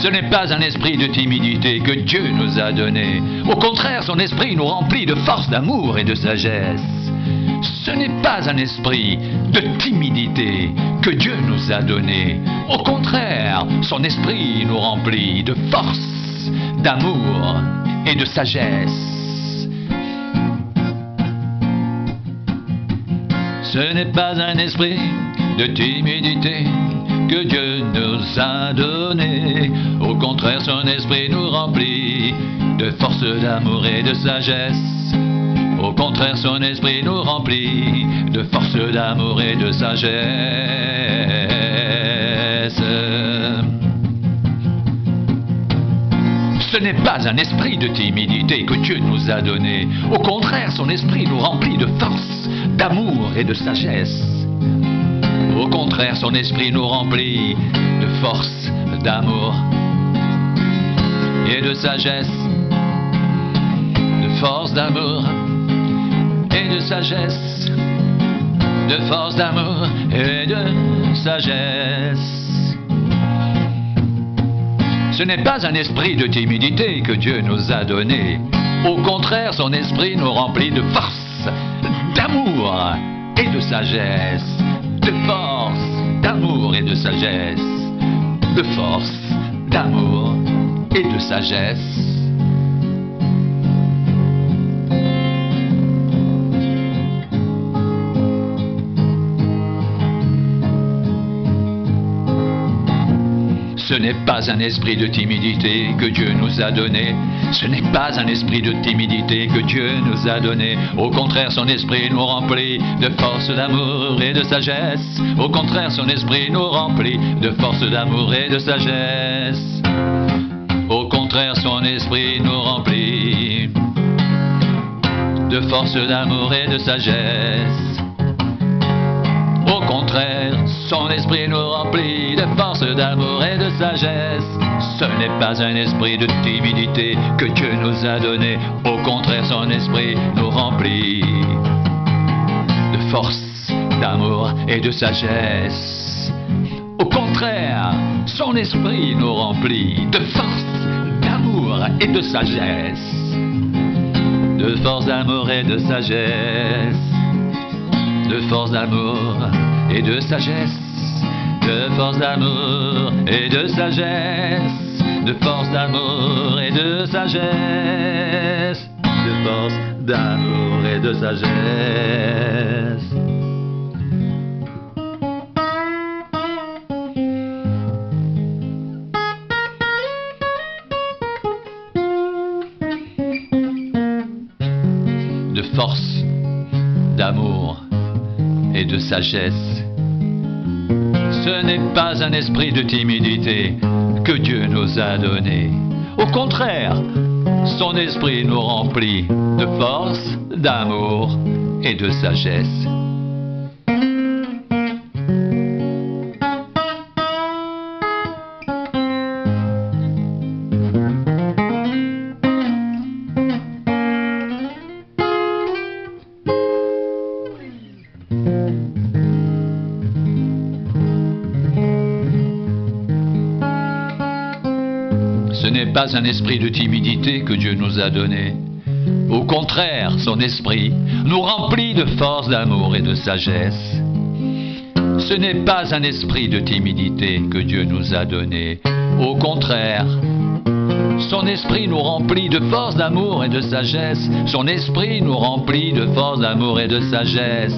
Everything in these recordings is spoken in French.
Ce n'est pas un esprit de timidité que Dieu nous a donné. Au contraire, son esprit nous remplit de force, d'amour et de sagesse. Ce n'est pas un esprit de timidité que Dieu nous a donné. Au contraire, son esprit nous remplit de force, d'amour et de sagesse. Ce n'est pas un esprit de timidité que Dieu nous a donné. Au contraire, son esprit nous remplit de force, d'amour et de sagesse. Au contraire, son esprit nous remplit de force, d'amour et de sagesse. Ce n'est pas un esprit de timidité que Dieu nous a donné. Au contraire, son esprit nous remplit de force, d'amour et de sagesse. Au contraire, son esprit nous remplit de force, d'amour et de sagesse. De force, d'amour et de sagesse. De force, d'amour et de sagesse. Ce n'est pas un esprit de timidité que Dieu nous a donné. Au contraire, son esprit nous remplit de force, d'amour et de sagesse. De force, d'amour et de sagesse. De force, d'amour et de sagesse. Ce n'est pas un esprit de timidité que Dieu nous a donné. Ce n'est pas un esprit de timidité que Dieu nous a donné. Au contraire, son esprit nous remplit de force, d'amour et de sagesse. Au contraire, son esprit nous remplit de force, d'amour et de sagesse. Au contraire, son esprit nous remplit de force, d'amour et de sagesse. Au contraire, son esprit nous remplit de force, d'amour et de sagesse. Ce n'est pas un esprit de timidité que Dieu nous a donné. Au contraire, son esprit nous remplit de force, d'amour et de sagesse. Au contraire, son esprit nous remplit de force, d'amour et de sagesse. De force, d'amour et de sagesse. De force, d'amour et de sagesse. De force, d'amour et de sagesse. De force, d'amour et de sagesse. De force, d'amour et de sagesse. De force, d'amour et de sagesse. Ce n'est pas un esprit de timidité que Dieu nous a donné. Au contraire, son esprit nous remplit de force, d'amour et de sagesse. Ce n'est pas un esprit de timidité que Dieu nous a donné. Au contraire, son esprit nous remplit de force, d'amour et de sagesse. Ce n'est pas un esprit de timidité que Dieu nous a donné. Au contraire, son esprit nous remplit de force, d'amour et de sagesse. Son esprit nous remplit de force, d'amour et de sagesse.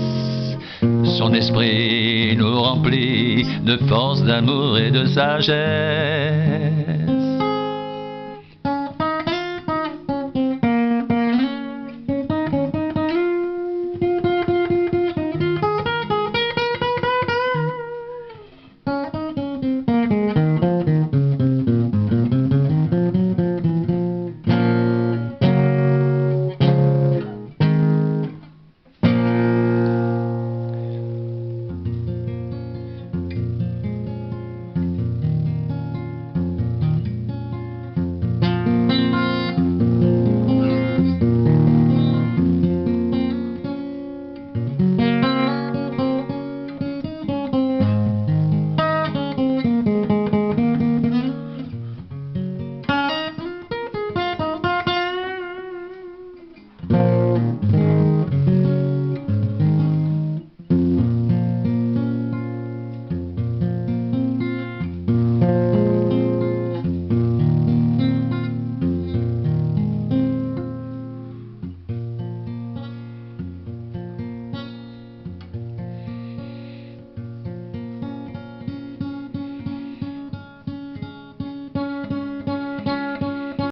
Son esprit nous remplit de force, d'amour et de sagesse.